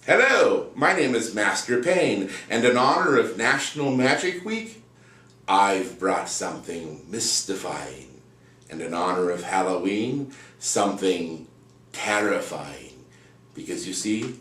Hello, my name is Master Payne, and in honor of National Magic Week, I've brought something mystifying, and in honor of Halloween, something terrifying. Because you see,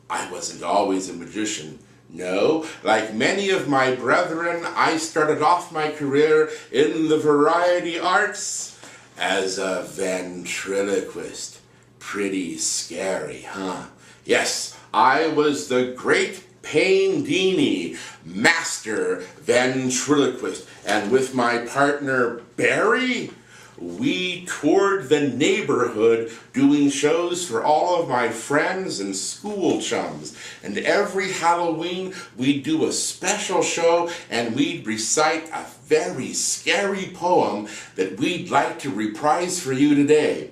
I wasn't always a magician. No, like many of my brethren, I started off my career in the variety arts as a ventriloquist. Pretty scary, huh? Yes, I was the great Payne, master ventriloquist, and with my partner Barry, we toured the neighborhood doing shows for all of my friends and school chums. And every Halloween, we'd do a special show and we'd recite a very scary poem that we'd like to reprise for you today.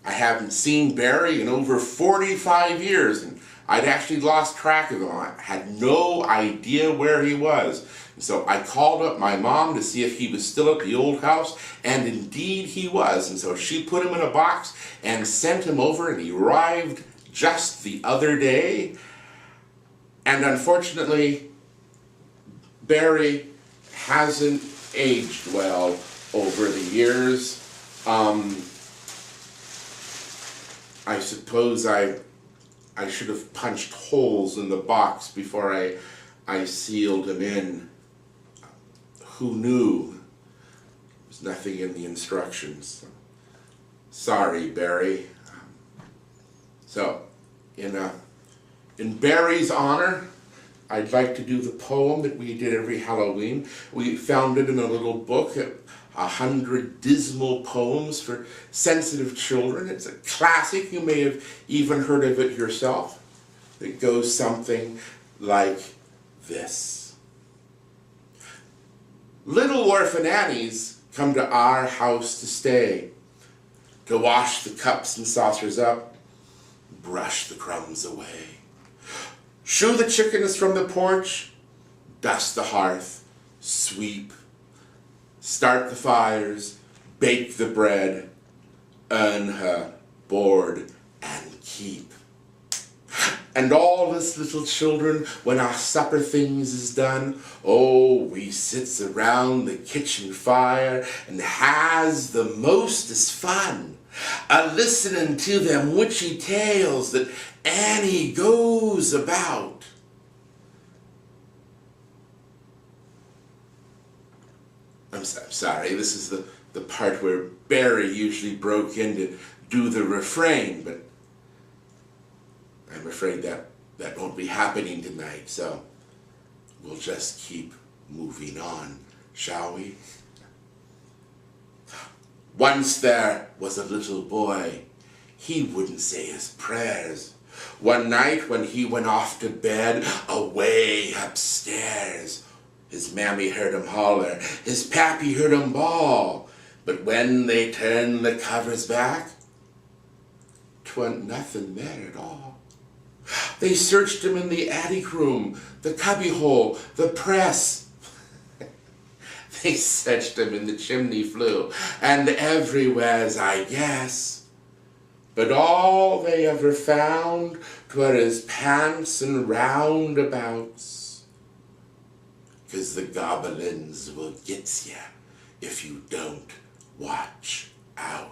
I haven't seen Barry in over 45 years, and I'd actually lost track of him. I had no idea where he was. And so I called up my mom to see if he was still at the old house, and indeed he was. And so she put him in a box and sent him over, and he arrived just the other day. And unfortunately, Barry hasn't aged well over the years. I suppose I should have punched holes in the box before I sealed him in. Who knew? There was nothing in the instructions. Sorry, Barry. So, in Barry's honor, I'd like to do the poem that we did every Halloween. We found it in a little book, 100 Dismal Poems for Sensitive Children. It's a classic. You may have even heard of it yourself. It goes something like this. Little orphan Annies come to our house to stay, to wash the cups and saucers up, brush the crumbs away, shoo the chickens from the porch, dust the hearth, sweep, start the fires, bake the bread, earn her board and keep. And all us little children, when our supper things is done, oh, we sits around the kitchen fire and has the mostest fun, a-listening to them witchy tales that Annie goes about. I'm sorry, this is the part where Barry usually broke in to do the refrain, but I'm afraid that won't be happening tonight, so we'll just keep moving on, shall we? Once there was a little boy. He wouldn't say his prayers. One night when he went off to bed, away upstairs, his mammy heard him holler, his pappy heard him bawl, but when they turned the covers back, 'twa'n't nothing there at all. They searched him in the attic room, the cubbyhole, the press. They searched him in the chimney flue, and everywheres, I guess. But all they ever found 'twere his pants and roundabouts. 'Cause the goblins will get ya if you don't watch out.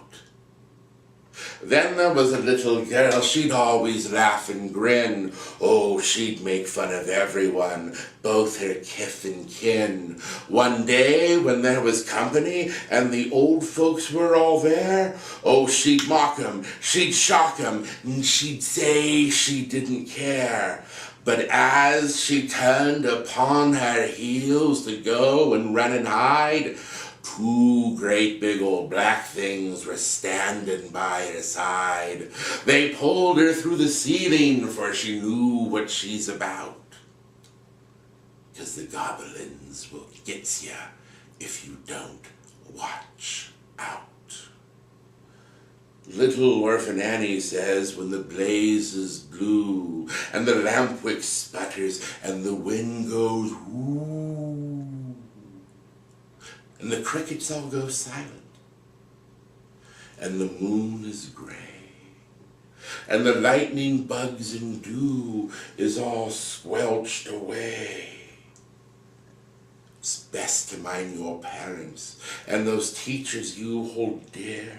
Then there was a little girl, she'd always laugh and grin. Oh, she'd make fun of everyone, both her kith and kin. One day when there was company and the old folks were all there, oh, she'd mock 'em, she'd shock 'em, and she'd say she didn't care. But as she turned upon her heels to go and run and hide, 2 great big old black things were standing by her side. They pulled her through the ceiling, for she knew what she's about. 'Cause the goblins will get ya if you don't watch out. Little orphan Annie says when the blaze is blue, and the lamp wick sputters, and the wind goes whoo, and the crickets all go silent, and the moon is gray, and the lightning, bugs, and dew is all squelched away. It's best to mind your parents and those teachers you hold dear,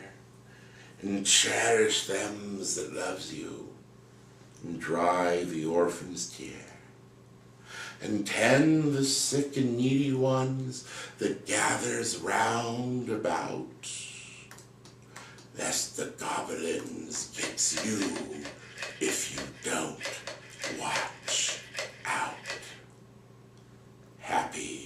and cherish them that loves you, and dry the orphan's tear, and tend the sick and needy ones that gathers round about, lest the goblins gets you if you don't watch out. Happy